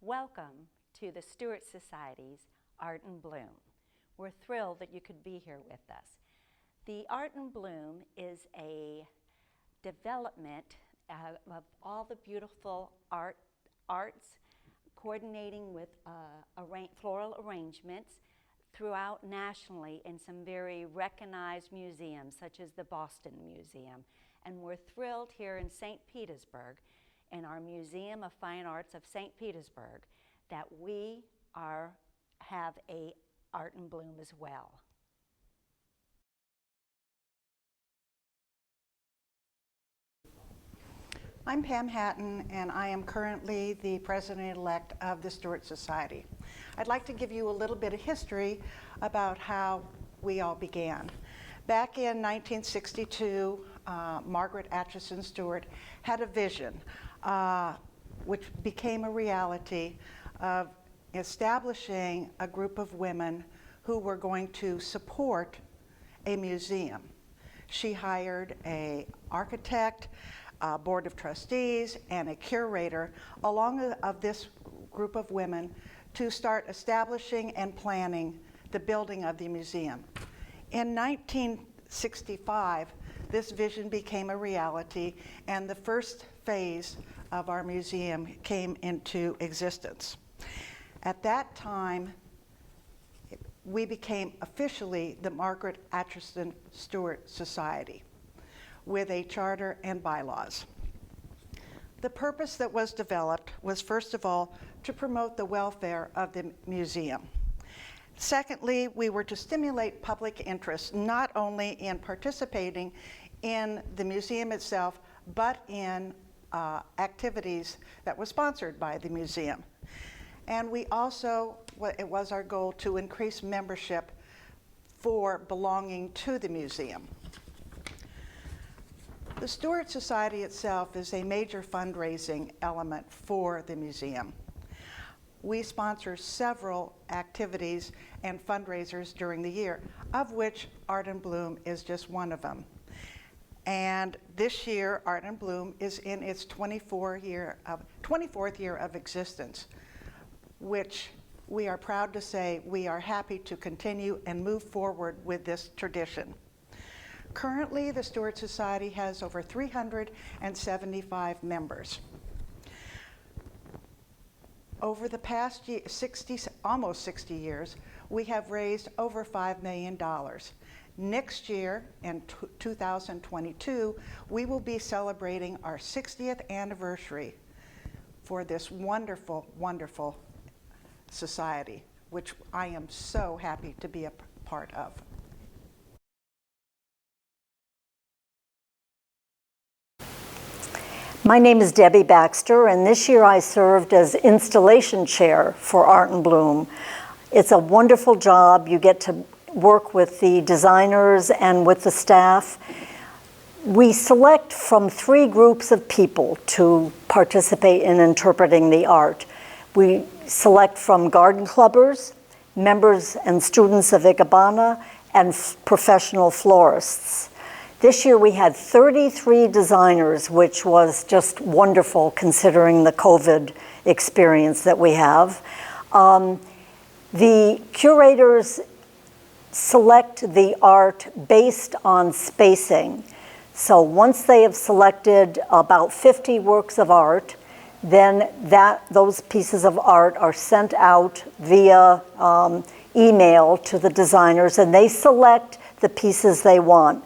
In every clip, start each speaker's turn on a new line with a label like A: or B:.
A: Welcome to the Stuart Society's Art in Bloom. We're thrilled that you could be here with us. The Art in Bloom is a development of all the beautiful arts coordinating with floral arrangements throughout nationally in some very recognized museums, such as the Boston Museum. And we're thrilled here in St. Petersburg, in our Museum of Fine Arts of St. Petersburg, that we have a Art in Bloom as well.
B: I'm Pam Hatton, and I am currently the president-elect of the Stuart Society. I'd like to give you a little bit of history about how we all began. Back in 1962, Margaret Atchison Stuart had a vision, which became a reality, of establishing a group of women who were going to support a museum. She hired an architect, a board of trustees, and a curator along of this group of women to start establishing and planning the building of the museum. In 1965, this vision became a reality, and the first phase of our museum came into existence. At that time, we became officially the Margaret Atchison Stuart Society with a charter and bylaws. The purpose that was developed was, first of all, to promote the welfare of the museum. Secondly, we were to stimulate public interest, not only in participating in the museum itself, but in activities that were sponsored by the museum. And we also, it was our goal to increase membership for belonging to the museum. The Stuart Society itself is a major fundraising element for the museum. We sponsor several activities and fundraisers during the year, of which Art in Bloom is just one of them. And this year, Art in Bloom is in its 24th year of existence, which we are proud to say we are happy to continue and move forward with this tradition. Currently, the Stuart Society has over 375 members. Over the past almost 60 years, we have raised over $5 million. Next year, in 2022, we will be celebrating our 60th anniversary for this wonderful, wonderful society, which I am so happy to be a part of.
C: My name is Debbie Baxter, and this year I served as installation chair for Art in Bloom. It's a wonderful job. You get to work with the designers and with the staff. We select from 3 groups of people to participate in interpreting the art. We select from garden clubbers, members and students of Ikebana, and professional florists. This year we had 33 designers, which was just wonderful considering the COVID experience that we have. The curators select the art based on spacing. So once they have selected about 50 works of art, then those pieces of art are sent out via email to the designers, and they select the pieces they want.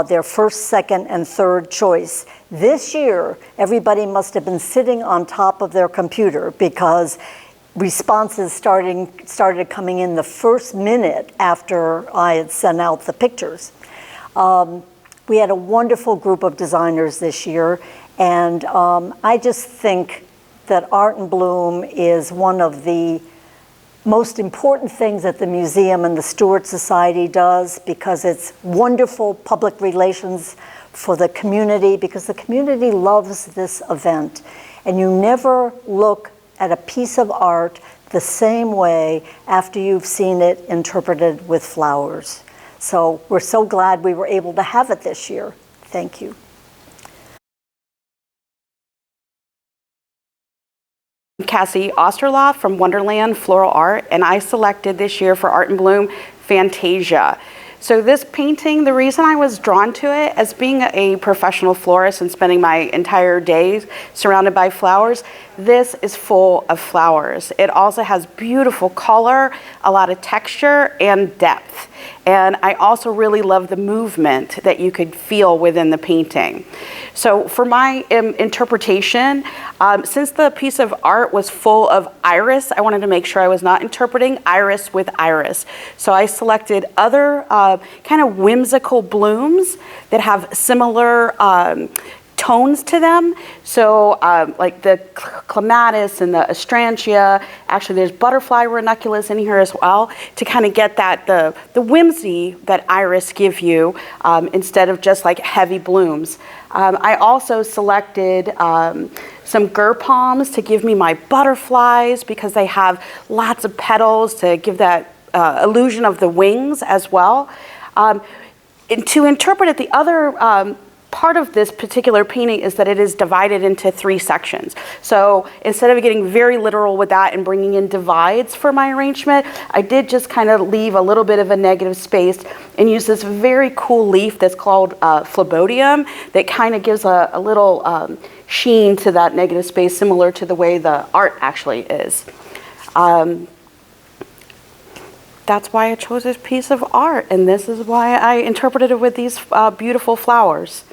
C: Their first, second, and third choice. This year, everybody must have been sitting on top of their computer because responses started coming in the first minute after I had sent out the pictures. We had a wonderful group of designers this year, and I just think that Art in Bloom is one of the most important things that the museum and the Stuart Society does, because it's wonderful public relations for the community, because the community loves this event. And you never look at a piece of art the same way after you've seen it interpreted with flowers. So we're so glad we were able to have it this year. Thank you.
D: Cassie Osterloff from Wonderland Floral Art, and I selected this year for Art in Bloom Fantasia. So this painting, the reason I was drawn to it, as being a professional florist and spending my entire days surrounded by flowers, this is full of flowers. It also has beautiful color, a lot of texture, and depth. And I also really love the movement that you could feel within the painting. So for my interpretation, since the piece of art was full of iris, I wanted to make sure I was not interpreting iris with iris. So I selected other kind of whimsical blooms that have similar tones to them. So like the clematis and the astrantia, actually there's butterfly ranunculus in here as well, to kind of get that, the whimsy that iris give you instead of just like heavy blooms. I also selected some gur palms to give me my butterflies because they have lots of petals to give that illusion of the wings as well. And to interpret it, the other part of this particular painting is that it is divided into 3 sections. So instead of getting very literal with that and bringing in divides for my arrangement, I did just kind of leave a little bit of a negative space and use this very cool leaf that's called phlebodium that kind of gives a little sheen to that negative space, similar to the way the art actually is. That's why I chose this piece of art, and this is why I interpreted it with these beautiful flowers.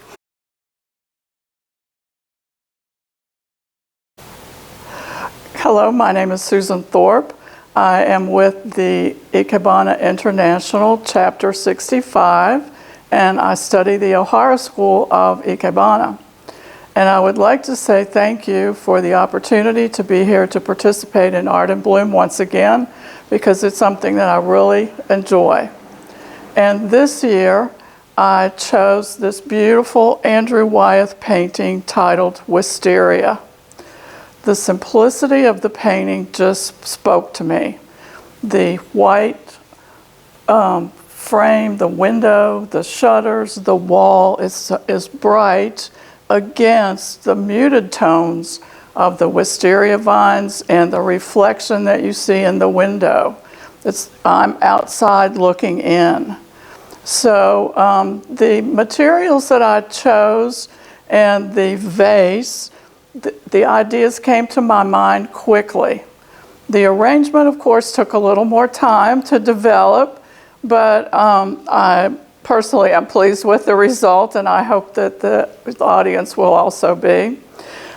E: Hello, my name is Susan Thorpe. I am with the Ikebana International Chapter 65, and I study the O'Hara School of Ikebana. And I would like to say thank you for the opportunity to be here to participate in Art in Bloom once again, because it's something that I really enjoy. And this year, I chose this beautiful Andrew Wyeth painting titled Wisteria. The simplicity of the painting just spoke to me. The white frame, the window, the shutters, the wall is bright against the muted tones of the wisteria vines and the reflection that you see in the window. I'm outside looking in. So the materials that I chose and the vase, the ideas came to my mind quickly. The arrangement, of course, took a little more time to develop, but I personally am pleased with the result, and I hope that the audience will also be.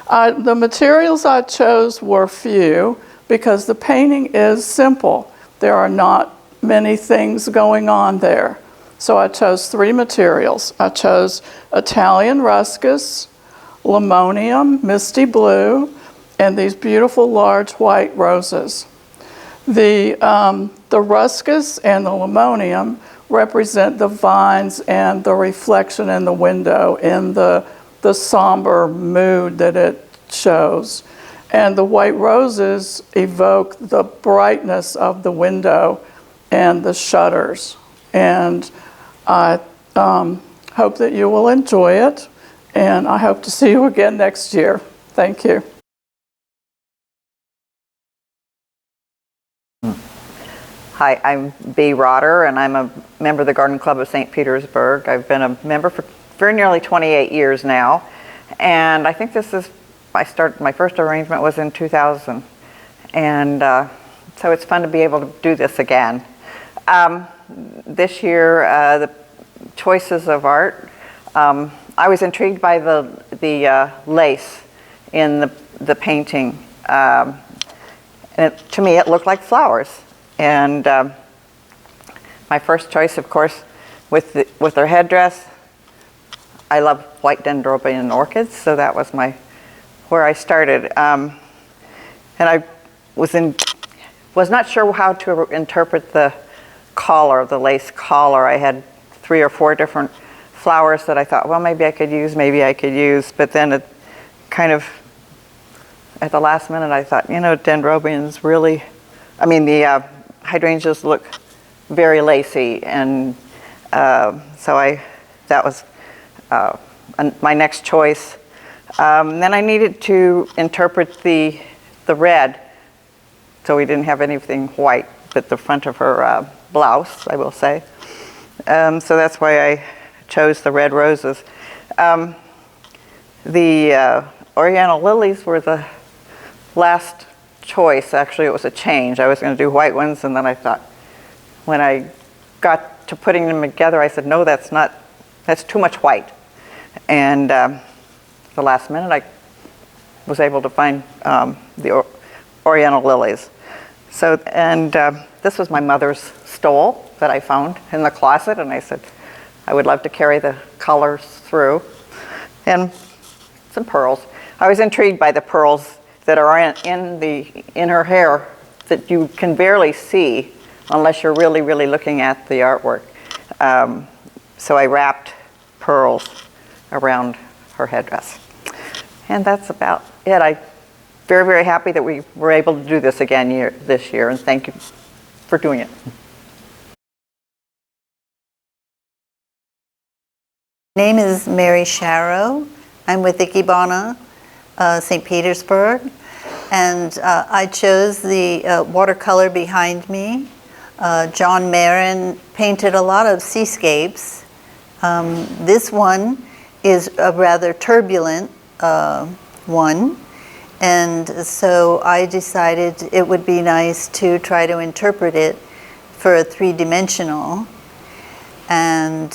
E: The materials I chose were few because the painting is simple. There are not many things going on there. So I chose 3 materials. I chose Italian ruscus, limonium, misty blue, and these beautiful large white roses. The ruscus and the limonium represent the vines and the reflection in the window in the somber mood that it shows. And the white roses evoke the brightness of the window and the shutters. And I hope that you will enjoy it. And I hope to see you again next year. Thank you.
F: Hi, I'm Bea Rotter, and I'm a member of the Garden Club of St. Petersburg. I've been a member for very nearly 28 years now. And I think my first arrangement was in 2000. And so it's fun to be able to do this again. This year, the choices of art, I was intrigued by the lace in the painting. And to me, it looked like flowers. And my first choice, of course, with their headdress, I love white dendrobium orchids, so that was where I started. And I was not sure how to interpret the collar, the lace collar. I had 3 or 4 different flowers that I thought, well, maybe I could use, but then it kind of, at the last minute, I thought, dendrobiums really, the hydrangeas look very lacy, and so that was my next choice. Then I needed to interpret the the red, so we didn't have anything white but the front of her blouse, I will say. So that's why I chose the red roses. The Oriental lilies were the last choice. Actually, it was a change. I was going to do white ones, and then I thought, when I got to putting them together, I said, no, that's too much white. And the last minute, I was able to find the Oriental lilies. So, and this was my mother's stole that I found in the closet, and I said, I would love to carry the colors through. And some pearls. I was intrigued by the pearls that are in her hair that you can barely see unless you're really, really looking at the artwork. So I wrapped pearls around her headdress. And that's about it. I'm very, very happy that we were able to do this again this year, and thank you for doing it.
G: My name is Mary Sharrow. I'm with Ikebana, St. Petersburg, and I chose the watercolor behind me. John Marin painted a lot of seascapes. This one is a rather turbulent one, and so I decided it would be nice to try to interpret it for a three-dimensional, and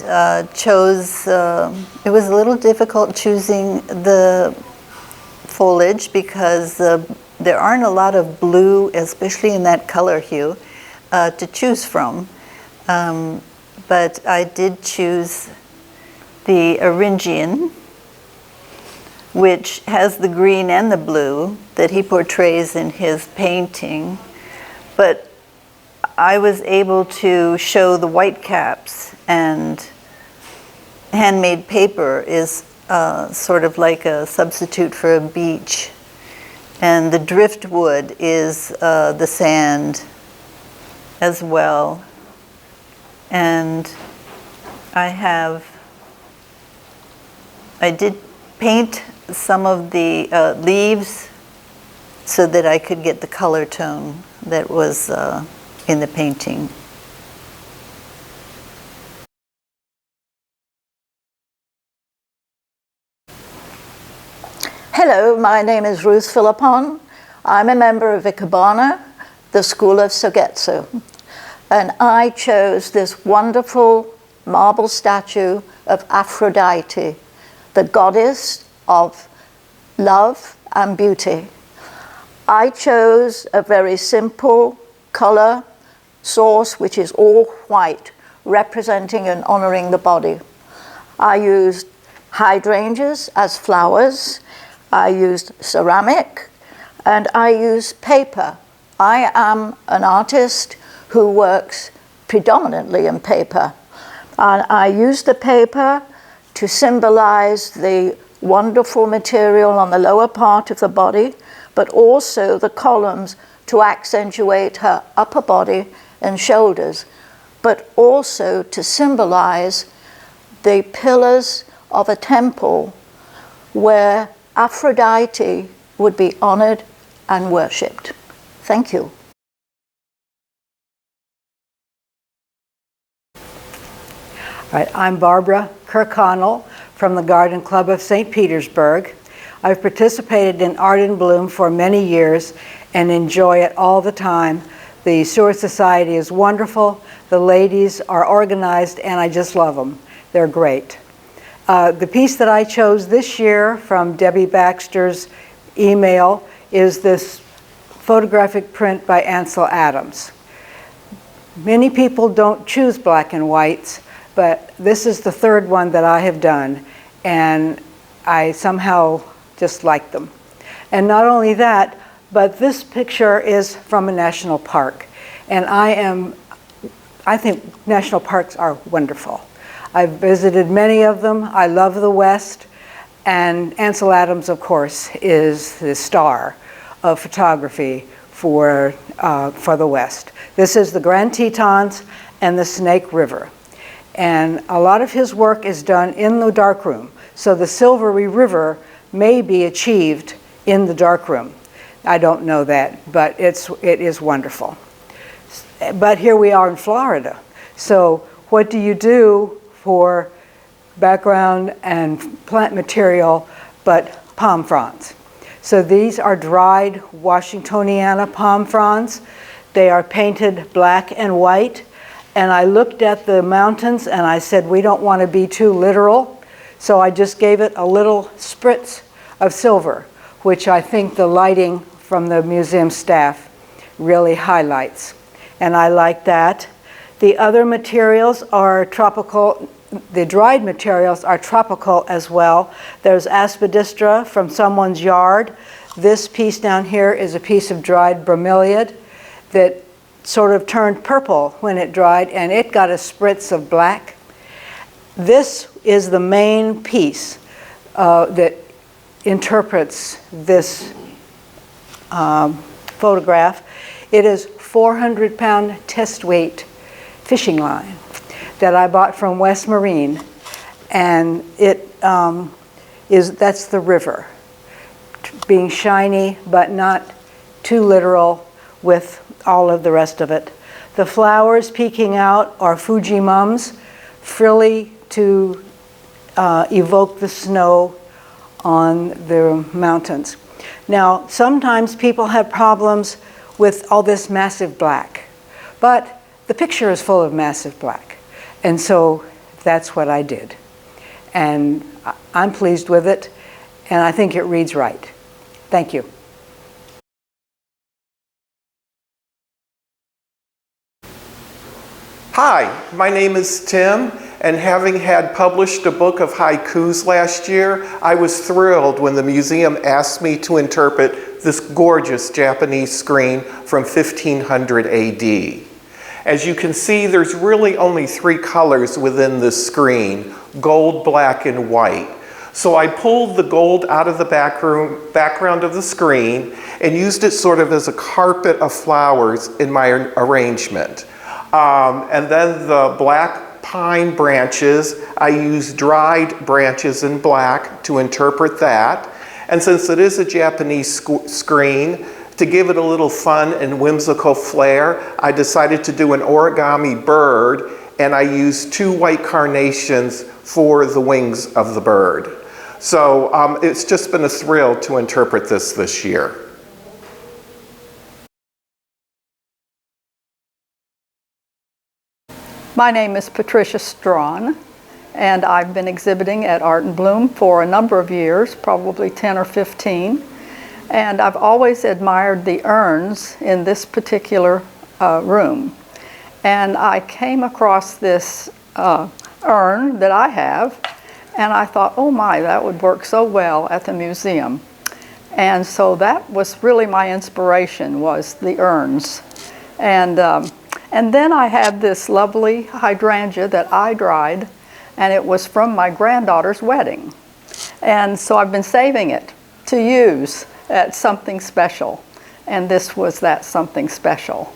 G: chose, it was a little difficult choosing the foliage because there aren't a lot of blue, especially in that color hue, to choose from. But I did choose the Eringian, which has the green and the blue that he portrays in his painting. But I was able to show the white caps, and handmade paper is sort of like a substitute for a beach. And the driftwood is the sand as well. And I did paint some of the leaves so that I could get the color tone that was in the painting.
C: Hello, my name is Ruth Philippon. I'm a member of Ikebana, the School of Sogetsu, and I chose this wonderful marble statue of Aphrodite, the goddess of love and beauty. I chose a very simple color source, which is all white, representing and honoring the body. I used hydrangeas as flowers. I used ceramic, and I used paper. I am an artist who works predominantly in paper. And I used the paper to symbolize the wonderful material on the lower part of the body, but also the columns to accentuate her upper body and shoulders, but also to symbolize the pillars of a temple where Aphrodite would be honored and worshipped. Thank you.
H: All right, I'm Barbara Kirkconnell from the Garden Club of St. Petersburg. I've participated in Art in Bloom for many years and enjoy it all the time. The Stuart Society is wonderful. The ladies are organized, and I just love them. They're great. The piece that I chose this year from Debbie Baxter's email is this photographic print by Ansel Adams. Many people don't choose black and whites, but this is the third one that I have done, and I somehow just like them. And not only that, but this picture is from a national park, and I think national parks are wonderful. I've visited many of them. I love the West, and Ansel Adams, of course, is the star of photography for the West. This is the Grand Tetons and the Snake River. And a lot of his work is done in the darkroom. So the silvery river may be achieved in the darkroom. I don't know that, but it is wonderful. But here we are in Florida. So what do you do for background and plant material but palm fronds? So these are dried Washingtoniana palm fronds. They are painted black and white. And I looked at the mountains and I said, we don't want to be too literal. So I just gave it a little spritz of silver, which I think the lighting from the museum staff really highlights. And I like that. The other materials are tropical. The dried materials are tropical as well. There's aspidistra from someone's yard. This piece down here is a piece of dried bromeliad that sort of turned purple when it dried, and it got a spritz of black. This is the main piece that interprets this photograph. It is 400-pound test weight fishing line that I bought from West Marine, and that's the river, being shiny but not too literal with all of the rest of it. The flowers peeking out are Fuji mums, frilly to evoke the snow on the mountains. Now, sometimes people have problems with all this massive black, but the picture is full of massive black. And so that's what I did. And I'm pleased with it, and I think it reads right. Thank you.
I: Hi, my name is Tim, and having had published a book of haikus last year, I was thrilled when the museum asked me to interpret this gorgeous Japanese screen from 1500 AD. As you can see, there's really only 3 colors within this screen: gold, black, and white. So I pulled the gold out of the background of the screen and used it sort of as a carpet of flowers in my arrangement. And then the black pine branches, I used dried branches in black to interpret that. And since it is a Japanese screen, to give it a little fun and whimsical flair, I decided to do an origami bird, and I used 2 white carnations for the wings of the bird. So it's just been a thrill to interpret this year.
J: My name is Patricia Strawn, and I've been exhibiting at Art and Bloom for a number of years, probably 10 or 15. And I've always admired the urns in this particular room. And I came across this urn that I have, and I thought, oh my, that would work so well at the museum. And so that was really my inspiration, was the urns. And then I had this lovely hydrangea that I dried, and it was from my granddaughter's wedding. And so I've been saving it to use at something special, and this was that something special.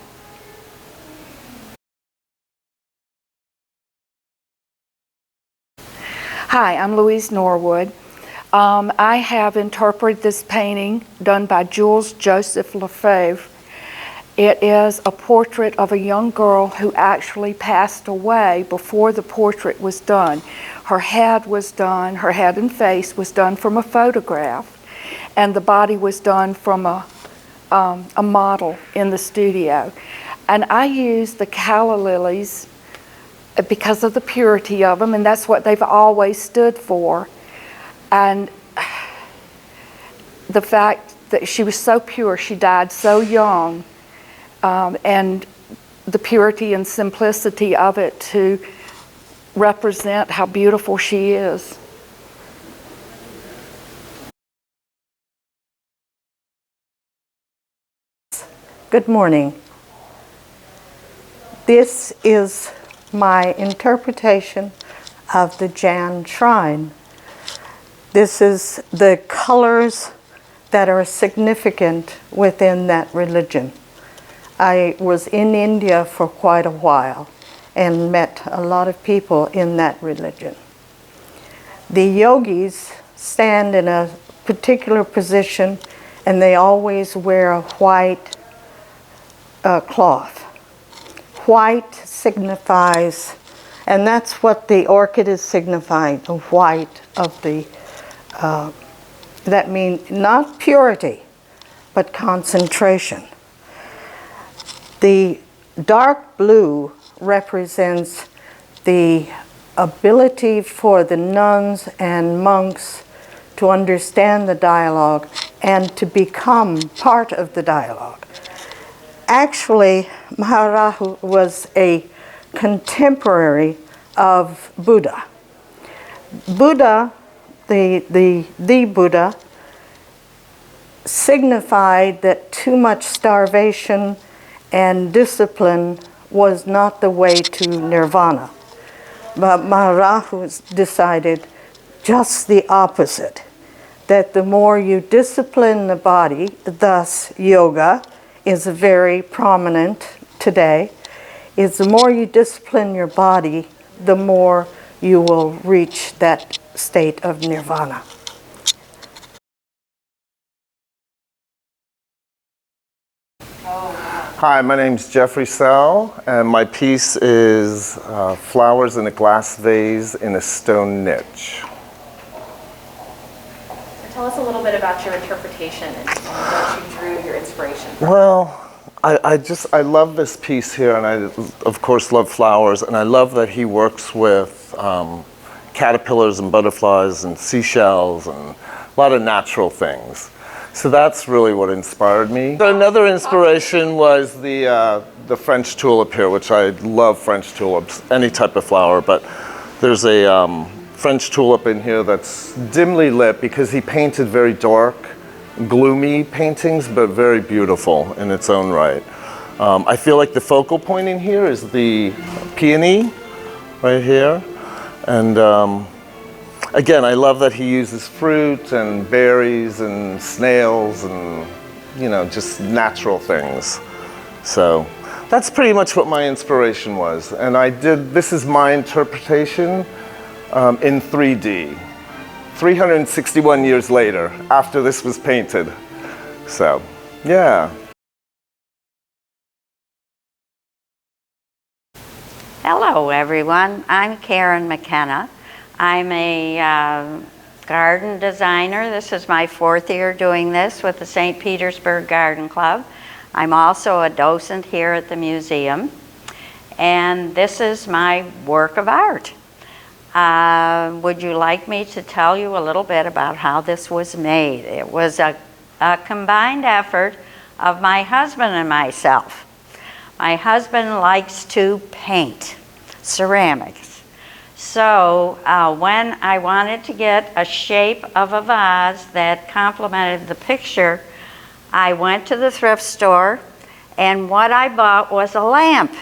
K: Hi, I'm Louise Norwood. I have interpreted this painting done by Jules Joseph Lefebvre. It is a portrait of a young girl who actually passed away before the portrait was done. Her head was done, her head and face was done from a photograph, and the body was done from a model in the studio. And I used the calla lilies because of the purity of them, and that's what they've always stood for. And the fact that she was so pure, she died so young, and the purity and simplicity of it to represent how beautiful she is.
L: Good morning. This is my interpretation of the Jan Shrine. This is the colors that are significant within that religion. I was in India for quite a while and met a lot of people in that religion. The yogis stand in a particular position and they always wear a white cloth. White signifies, and that's what the orchid is signifying, the white of the, that means not purity, but concentration. The dark blue represents the ability for the nuns and monks to understand the dialogue and to become part of the dialogue. Actually, Maharahu was a contemporary of Buddha. Buddha, the Buddha, signified that too much starvation and discipline was not the way to nirvana. But Maharahu decided just the opposite, that the more you discipline the body, thus yoga is very prominent today, is the more you discipline your body, the more you will reach that state of nirvana.
M: Hi, my name's Jeffrey Sell, and my piece is flowers in a glass vase in a stone niche.
N: Tell us a little bit about your interpretation and what you drew your inspiration from.
M: Well, I love this piece here, and I of course love flowers, and I love that he works with caterpillars and butterflies and seashells and a lot of natural things. So that's really what inspired me. Another inspiration was the French tulip here, which I love French tulips, any type of flower, but there's a French tulip in here that's dimly lit because he painted very dark, gloomy paintings, but very beautiful in its own right. I feel like the focal point in here is the peony right here. And again, I love that he uses fruit and berries and snails and, you know, just natural things. So that's pretty much what my inspiration was. And this is my interpretation in 3D, 361 years later, after this was painted. So, yeah.
A: Hello, everyone. I'm Karen McKenna. I'm a garden designer. This is my 4th year doing this with the St. Petersburg Garden Club. I'm also a docent here at the museum. And this is my work of art. Would you like me to tell you a little bit about how this was made? It was a combined effort of my husband and myself. My husband likes to paint ceramics. So when I wanted to get a shape of a vase that complemented the picture, I went to the thrift store, and what I bought was a lamp.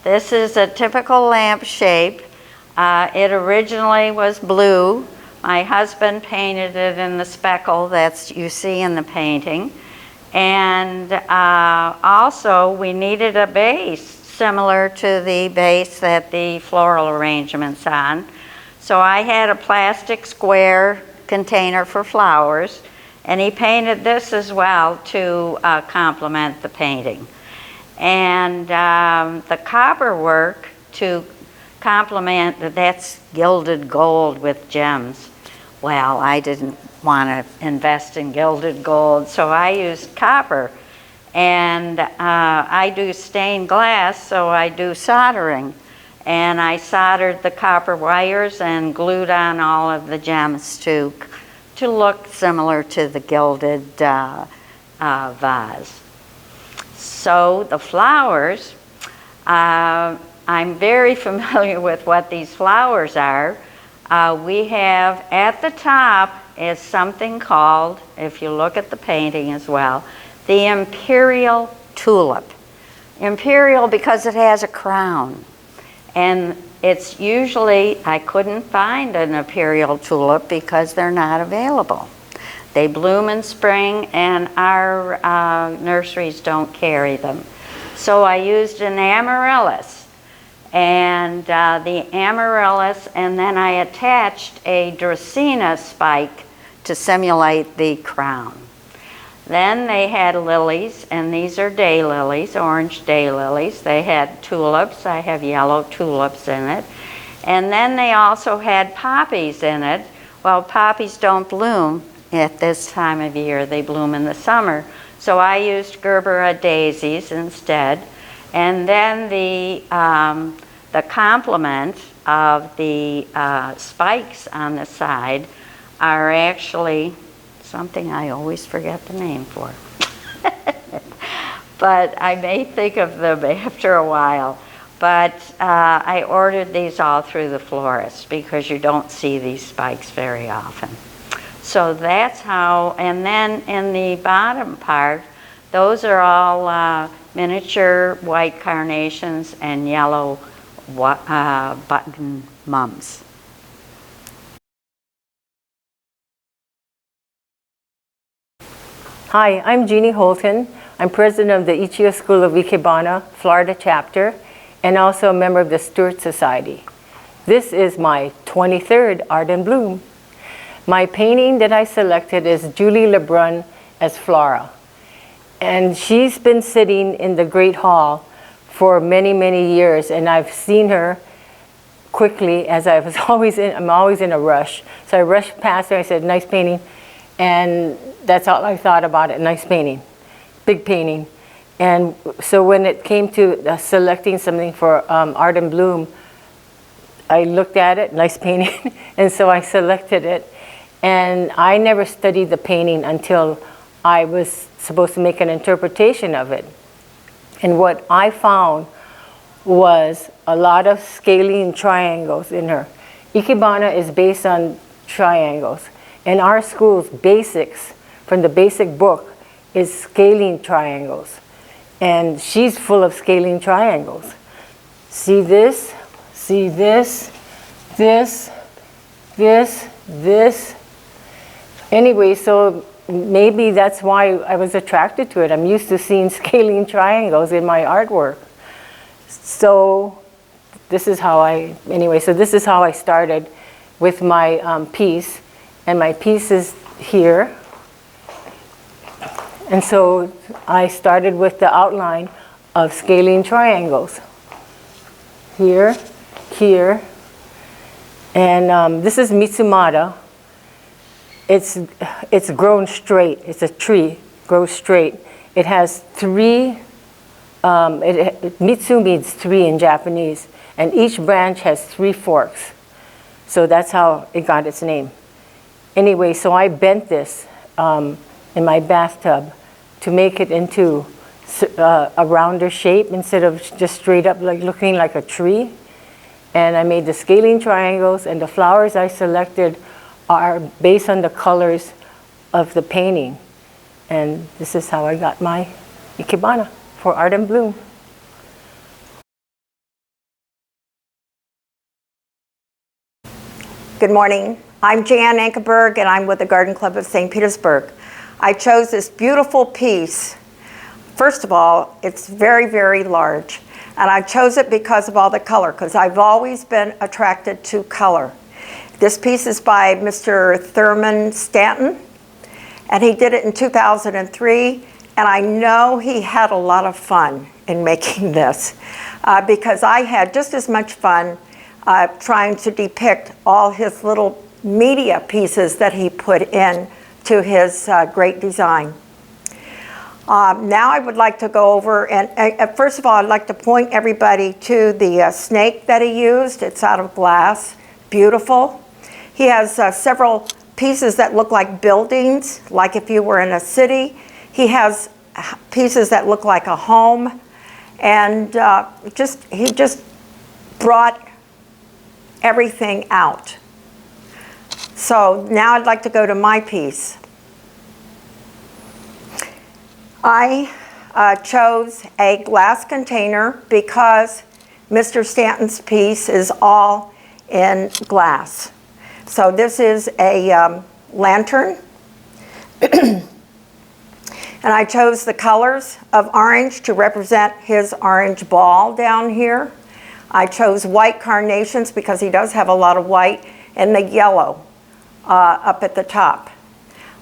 A: This is a typical lamp shape. It originally was blue. My husband painted it in the speckle that you see in the painting. And also we needed a base similar to the base that the floral arrangement's on. So I had a plastic square container for flowers, and he painted this as well to complement the painting. And the copper work to complement, that's gilded gold with gems. Well, I didn't want to invest in gilded gold, so I used copper. And I do stained glass, so I do soldering. And I soldered the copper wires and glued on all of the gems to look similar to the gilded vase. So the flowers, I'm very familiar with what these flowers are. We have at the top is something called, if you look at the painting as well, the imperial tulip. Imperial because it has a crown. And it's usually, I couldn't find an imperial tulip because they're not available. They bloom in spring, and our nurseries don't carry them. So I used an amaryllis, and the amaryllis, and then I attached a Dracaena spike to simulate the crown. Then they had lilies, and these are daylilies, orange daylilies. They had tulips. I have yellow tulips in it. And then they also had poppies in it. Well, poppies don't bloom at this time of year. They bloom in the summer. So I used Gerbera daisies instead. And then the complement of the spikes on the side are actually something I always forget the name for. But I may think of them after a while. But I ordered these all through the florist because you don't see these spikes very often. So that's how, and then in the bottom part, those are all miniature white carnations and yellow button mums.
O: Hi, I'm Jeannie Holton. I'm president of the Ichigo School of Ikebana, Florida chapter, and also a member of the Stuart Society. This is my 23rd Art in Bloom. My painting that I selected is Julie Lebrun as Flora. And she's been sitting in the Great Hall for many, many years, and I've seen her quickly as I'm always in a rush. So I rushed past her, I said, nice painting, and that's all I thought about it, nice painting, big painting. And so when it came to selecting something for Art in Bloom, I looked at it, nice painting, and so I selected it. And I never studied the painting until I was supposed to make an interpretation of it. And what I found was a lot of scalene triangles in her. Ikebana is based on triangles. In our school's basics, from the basic book, is scalene triangles. And she's full of scalene triangles. See this, this, this, this. Anyway, so maybe that's why I was attracted to it. I'm used to seeing scalene triangles in my artwork. So this is how this is how I started with my piece. And my piece is here. And so I started with the outline of scalene triangles. Here, here. And this is Mitsumata. It's grown straight. It's a tree, grows straight. It has three, Mitsu means three in Japanese, and each branch has 3 forks. So that's how it got its name. Anyway, so I bent this in my bathtub to make it into a rounder shape instead of just straight up like looking like a tree. And I made the scalene triangles, and the flowers I selected are based on the colors of the painting. And this is how I got my Ikebana for Art in Bloom.
P: Good morning. I'm Jan Ankerberg, and I'm with the Garden Club of St. Petersburg. I chose this beautiful piece. First of all, it's very, very large. And I chose it because of all the color, because I've always been attracted to color. This piece is by Mr. Thurman Stanton, and he did it in 2003. And I know he had a lot of fun in making this, because I had just as much fun trying to depict all his little media pieces that he put in to his great design. Now I would like to go over, and first of all, I'd like to point everybody to the snake that he used. It's out of glass, beautiful. He has several pieces that look like buildings, like if you were in a city. He has pieces that look like a home, and he just brought everything out. So now I'd like to go to my piece. I chose a glass container because Mr. Stanton's piece is all in glass. So this is a lantern. And I chose the colors of orange to represent his orange ball down here. I chose white carnations because he does have a lot of white, and the yellow up at the top.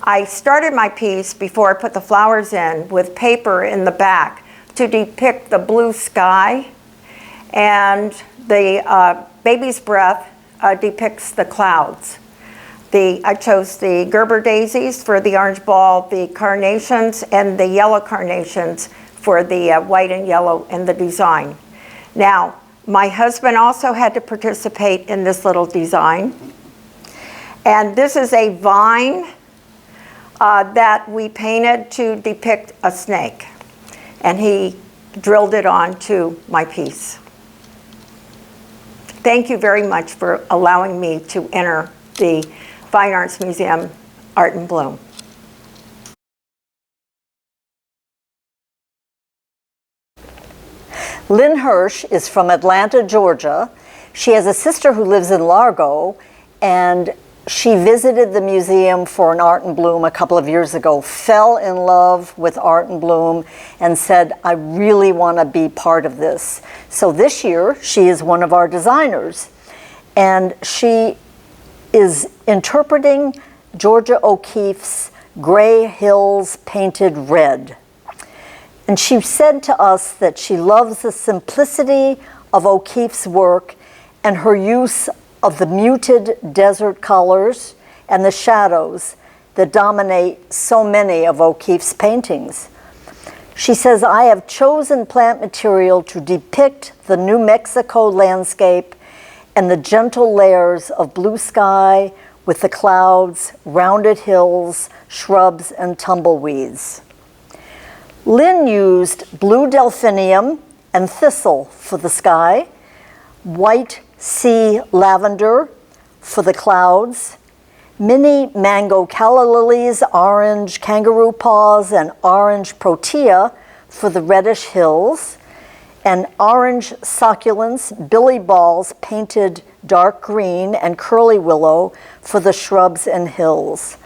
P: I started my piece before I put the flowers in with paper in the back to depict the blue sky, and the baby's breath depicts the clouds. I chose the Gerber daisies for the orange ball, the carnations, and the yellow carnations for the white and yellow in the design. Now, my husband also had to participate in this little design. And this is a vine that we painted to depict a snake. And he drilled it onto my piece. Thank you very much for allowing me to enter the Fine Arts Museum Art in Bloom.
C: Lynn Hirsch is from Atlanta, Georgia. She has a sister who lives in Largo, and she visited the museum for an Art in Bloom a couple of years ago, fell in love with Art in Bloom, and said, I really want to be part of this. So this year, she is one of our designers, and she is interpreting Georgia O'Keeffe's Gray Hills Painted Red. And she said to us that she loves the simplicity of O'Keeffe's work and her use of the muted desert colors and the shadows that dominate so many of O'Keeffe's paintings. She says, I have chosen plant material to depict the New Mexico landscape and the gentle layers of blue sky with the clouds, rounded hills, shrubs, and tumbleweeds. Lynn used blue delphinium and thistle for the sky, white sea lavender for the clouds, mini mango calla lilies, orange kangaroo paws, and orange protea for the reddish hills, and orange succulents, billy balls painted dark green, and curly willow for the shrubs and hills.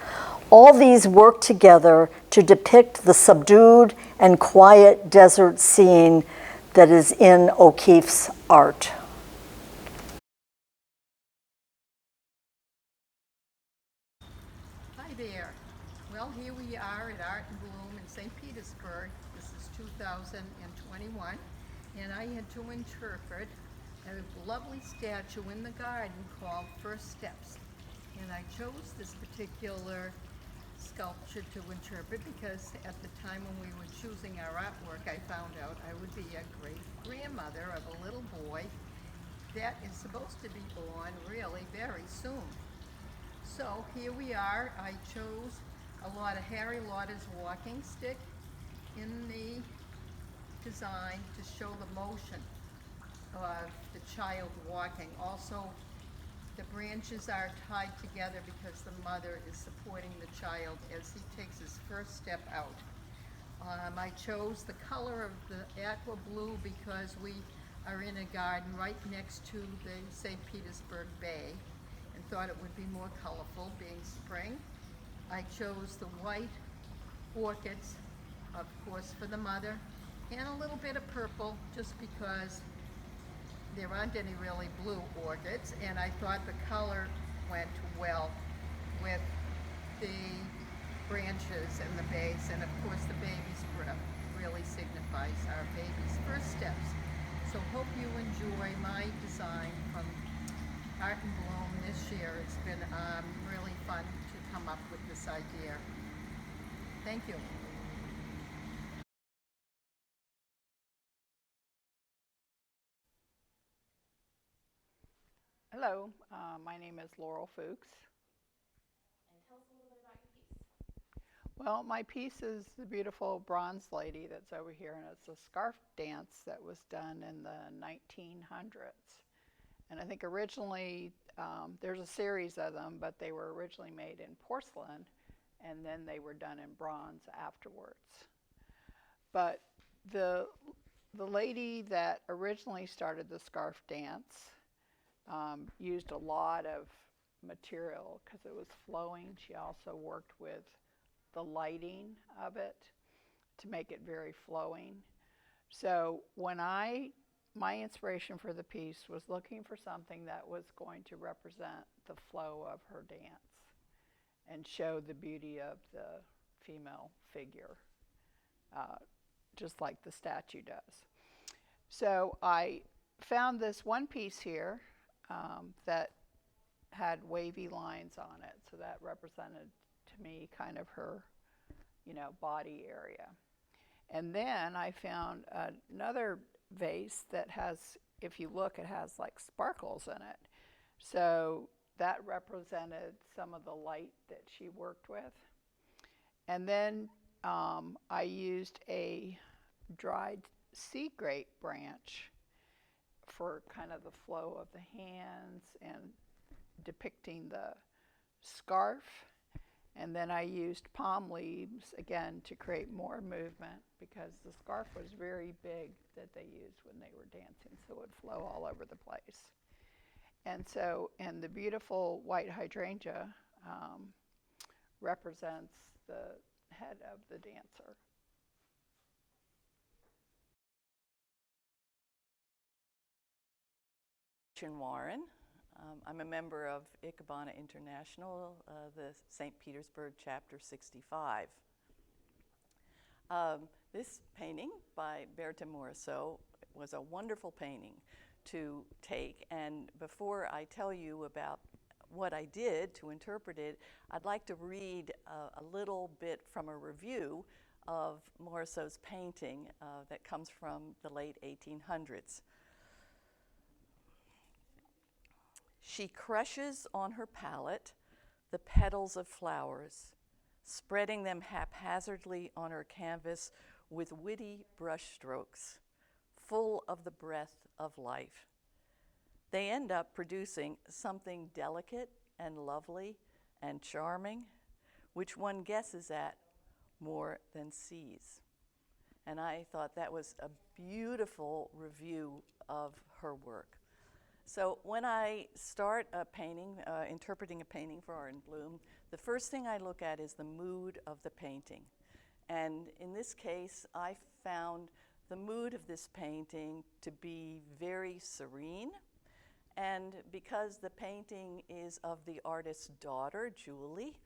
C: All these work together to depict the subdued and quiet desert scene that is in O'Keeffe's art.
Q: Hi there. Well, here we are at Art in Bloom in St. Petersburg. This is 2021, and I had to interpret a lovely statue in the garden called First Steps. And I chose this particular sculpture to interpret because at the time when we were choosing our artwork, I found out I would be a great-grandmother of a little boy that is supposed to be born really very soon. So here we are. I chose a lot of Harry Lauder's walking stick in the design to show the motion of the child walking. Also, the branches are tied together because the mother is supporting the child as he takes his first step out. I chose the color of the aqua blue because we are in a garden right next to the St. Petersburg Bay and thought it would be more colorful being spring. I chose the white orchids, of course, for the mother, and a little bit of purple just because there aren't any really blue orchids, and I thought the color went well with the branches and the base, and of course the baby's breath really signifies our baby's first steps. So hope you enjoy my design from Art in Bloom this year. It's been really fun to come up with this idea. Thank you.
J: Hello, my name is Laurel Fuchs.
N: And tell us a little bit about your piece.
J: Well, my piece is the beautiful bronze lady that's over here, and it's a scarf dance that was done in the 1900s. And I think originally, there's a series of them, but they were originally made in porcelain, and then they were done in bronze afterwards. But the lady that originally started the scarf dance used a lot of material because it was flowing. She also worked with the lighting of it to make it very flowing. So when my inspiration for the piece was looking for something that was going to represent the flow of her dance.
E: and show the beauty of the female figure, just like the statue does. So I found this one piece here that had wavy lines on it, so that represented to me kind of her, body area. And then I found another vase that has, if you look, it has like sparkles in it. So that represented some of the light that she worked with. And then I used a dried sea grape branch for kind of the flow of the hands and depicting the scarf. And then I used palm leaves again to create more movement, because the scarf was very big that they used when they were dancing, so it would flow all over the place. And the beautiful white hydrangea represents the head of the dancer.
R: Warren. I'm a member of Ikebana International, the St. Petersburg Chapter 65. This painting by Berta Morisot was a wonderful painting to take, and before I tell you about what I did to interpret it, I'd like to read a little bit from a review of Morisot's painting that comes from the late 1800s. She crushes on her palette the petals of flowers, spreading them haphazardly on her canvas with witty brushstrokes, full of the breath of life. They end up producing something delicate and lovely and charming, which one guesses at more than sees. And I thought that was a beautiful review of her work. So when I start a painting, interpreting a painting for Art in Bloom, the first thing I look at is the mood of the painting. And in this case, I found the mood of this painting to be very serene. And because the painting is of the artist's daughter, Julie,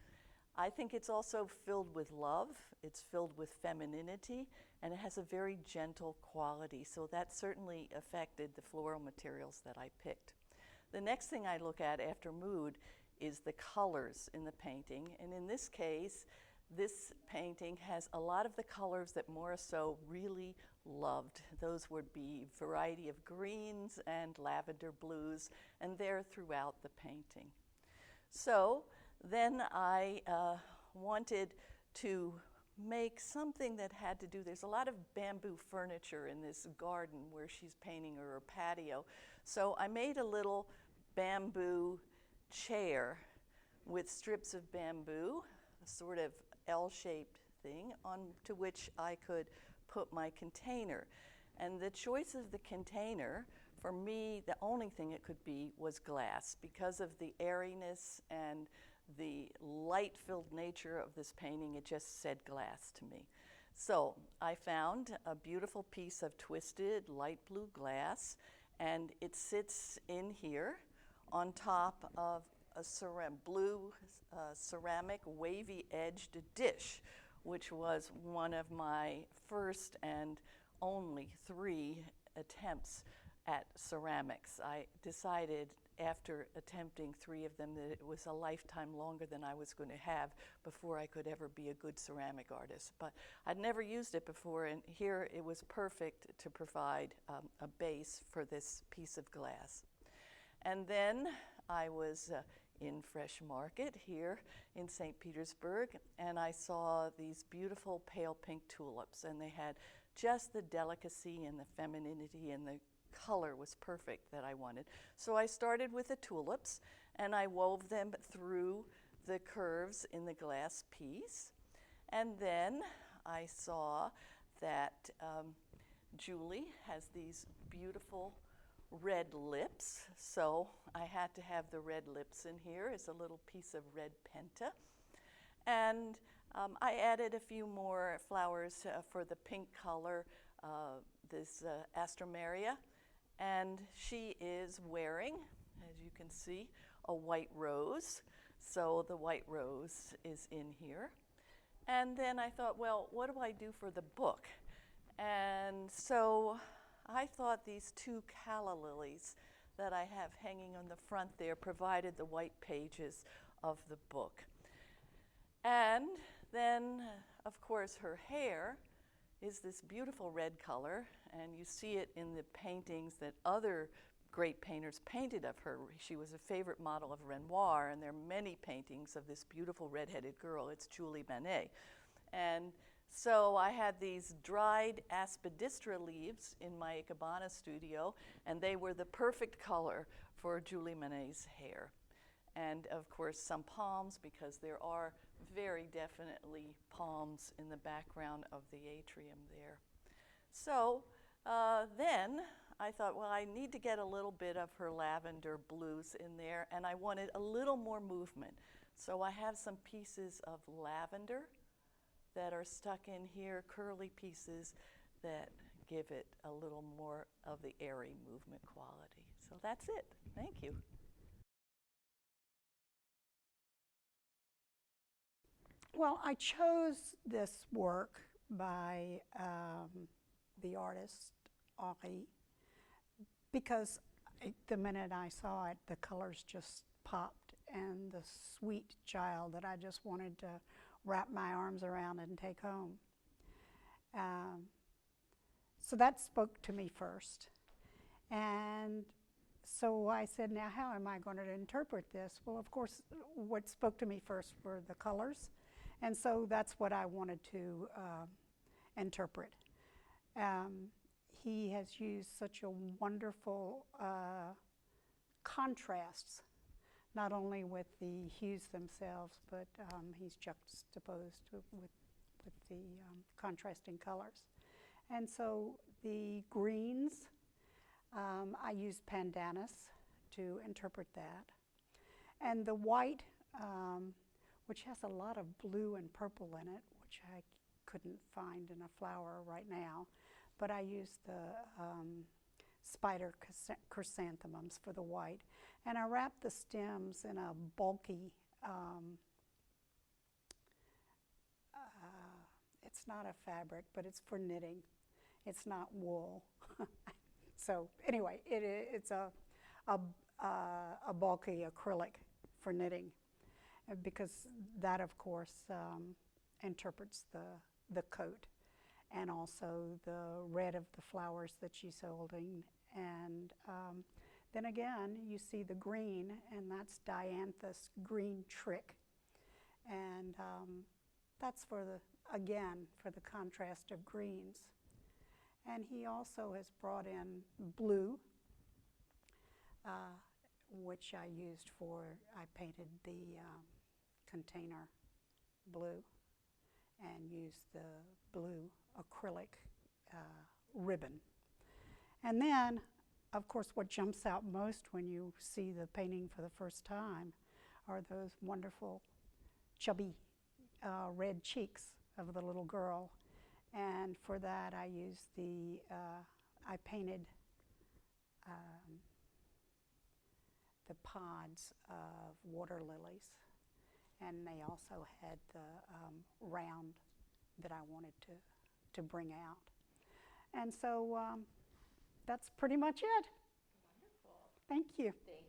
R: I think it's also filled with love, it's filled with femininity, and it has a very gentle quality. So that certainly affected the floral materials that I picked. The next thing I look at after mood is the colors in the painting. And in this case, this painting has a lot of the colors that Morisot really loved. Those would be a variety of greens and lavender blues, and they're throughout the painting. So then I wanted to make something that had to do, there's a lot of bamboo furniture in this garden where she's painting her patio. So I made a little bamboo chair with strips of bamboo, a sort of L-shaped thing onto which I could put my container. And the choice of the container, for me, the only thing it could be was glass, because of the airiness and the light-filled nature of this painting. It just said glass to me. So I found a beautiful piece of twisted light blue glass, and it sits in here on top of a blue ceramic wavy-edged dish, which was one of my first and only 3 attempts at ceramics. I decided after attempting 3 of them that it was a lifetime longer than I was going to have before I could ever be a good ceramic artist. But I'd never used it before, and here it was perfect to provide a base for this piece of glass. And then I was in Fresh Market here in St. Petersburg, and I saw these beautiful pale pink tulips, and they had just the delicacy and the femininity, and the color was perfect that I wanted. So I started with the tulips, and I wove them through the curves in the glass piece. And then I saw that Julie has these beautiful red lips, so I had to have the red lips in here as a little piece of red penta. And I added a few more flowers for the pink color, this Astromeria, and she is wearing, as you can see, a white rose. So the white rose is in here. And then I thought, well, what do I do for the book? And so I thought these two calla lilies that I have hanging on the front there provided the white pages of the book. And then, of course, her hair is this beautiful red color, and you see it in the paintings that other great painters painted of her. She was a favorite model of Renoir, and there are many paintings of this beautiful red-headed girl. It's Julie Manet. And so I had these dried aspidistra leaves in my Ikebana studio, and they were the perfect color for Julie Manet's hair. And of course some palms, because there are very definitely palms in the background of the atrium there. So then I thought, well, I need to get a little bit of her lavender blues in there, and I wanted a little more movement. So I have some pieces of lavender that are stuck in here, curly pieces that give it a little more of the airy movement quality. So that's it. Thank you.
S: Well, I chose this work by the artist Henri because the minute I saw it, the colors just popped, and the sweet child that I just wanted to wrap my arms around and take home. So that spoke to me first. And so I said, now how am I going to interpret this? Well, of course, what spoke to me first were the colors. And so that's what I wanted to interpret. He has used such a wonderful contrasts, not only with the hues themselves, but he's juxtaposed with the contrasting colors. And so the greens, I used pandanus to interpret that. And the white, which has a lot of blue and purple in it, which I couldn't find in a flower right now, but I used the spider chrysanthemums for the white. And I wrapped the stems in a bulky, it's not a fabric, but it's for knitting. It's not wool. So anyway, it's a bulky acrylic for knitting, because that, of course, interprets the coat, and also the red of the flowers that she's holding. And then again, you see the green, and that's dianthus green trick. And that's for again, for the contrast of greens. And he also has brought in blue, which I used I painted the container blue and used the blue acrylic ribbon. And then, of course, what jumps out most when you see the painting for the first time are those wonderful chubby red cheeks of the little girl. And for that, I used I painted the pods of water lilies, and they also had the round that I wanted to bring out. And so that's pretty much it.
N: Wonderful.
S: Thank you.
N: Thank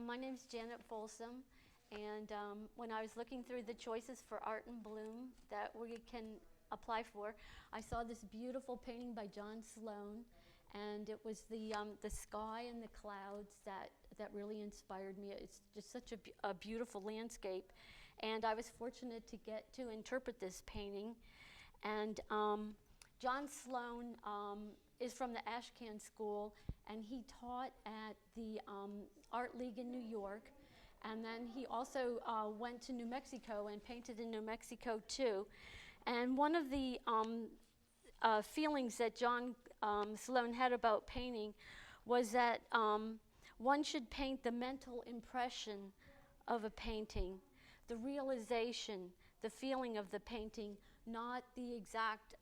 N: you.
T: My name is Janet Folsom, and when I was looking through the choices for Art in Bloom that we can apply for, I saw this beautiful painting by John Sloan, and it was the sky and the clouds that really inspired me. It's just such a beautiful landscape, and I was fortunate to get to interpret this painting. And John Sloan is from the Ashcan School, and he taught at the Art League in New York, and then he also went to New Mexico and painted in New Mexico too. And one of the feelings that John Sloan had about painting was that one should paint the mental impression of a painting, the realization, the feeling of the painting, not the exact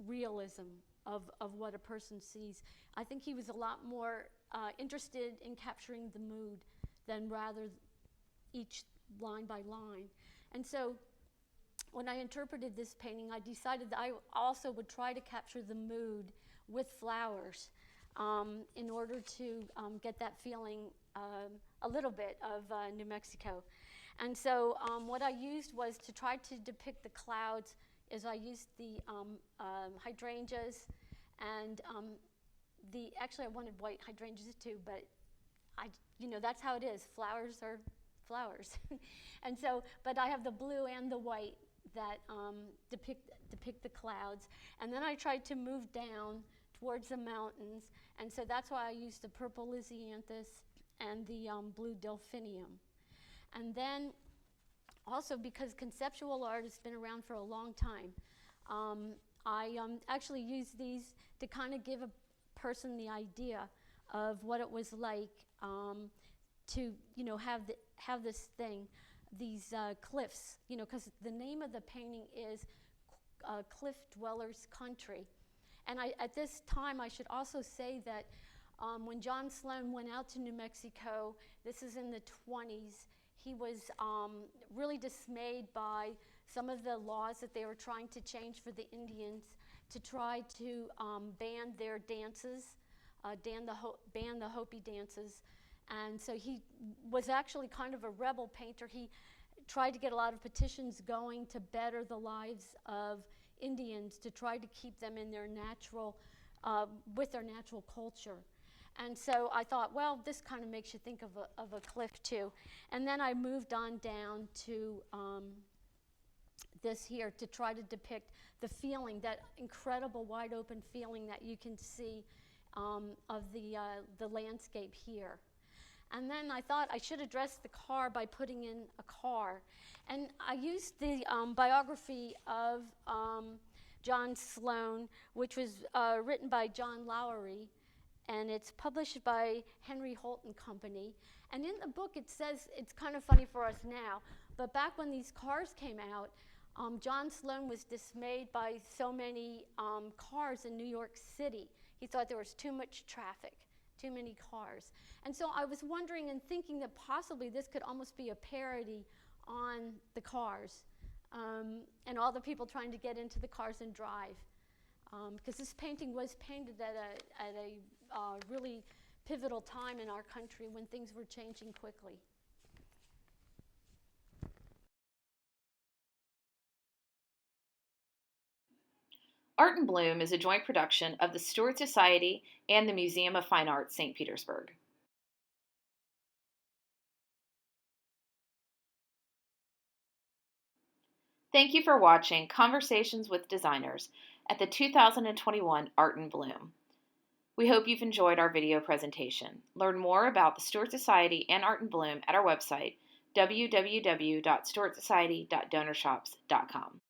T: realism of what a person sees. I think he was a lot more interested in capturing the mood than rather each line by line. And so when I interpreted this painting, I decided that I also would try to capture the mood with flowers in order to get that feeling a little bit of New Mexico. And so what I used was to try to depict the clouds is I used the hydrangeas and actually I wanted white hydrangeas too, but that's how it is. Flowers are flowers. And so, but I have the blue and the white that depict the clouds. And then I tried to move down towards the mountains. And so that's why I used the purple lysianthus and the blue delphinium. And then also because conceptual art has been around for a long time, I actually used these to kind of give a person the idea of what it was like to have this thing, these cliffs, because the name of the painting is Cliff Dwellers Country. And at this time, I should also say that when John Sloan went out to New Mexico, this is in the 20s, he was really dismayed by some of the laws that they were trying to change for the Indians to try to ban their dances, ban the Hopi dances. And so he was actually kind of a rebel painter. He tried to get a lot of petitions going to better the lives of Indians, to try to keep them in their natural, with their natural culture. And so I thought, well, this kind of makes you think of a cliff too. And then I moved on down to this here to try to depict the feeling, that incredible wide open feeling that you can see of the landscape here. And then I thought I should address the car by putting in a car. And I used the biography of John Sloan, which was written by John Lowery, and it's published by Henry Holt and Company. And in the book it says, it's kind of funny for us now, but back when these cars came out, John Sloan was dismayed by so many cars in New York City. He thought there was too much traffic, too many cars. And so I was wondering and thinking that possibly this could almost be a parody on the cars and all the people trying to get into the cars and drive. Because this painting was painted at a really pivotal time in our country when things were changing quickly.
N: Art in Bloom is a joint production of the Stuart Society and the Museum of Fine Arts, St. Petersburg. Thank you for watching Conversations with Designers at the 2021 Art in Bloom. We hope you've enjoyed our video presentation. Learn more about the Stuart Society and Art in Bloom at our website, www.stuartsociety.donorshops.com.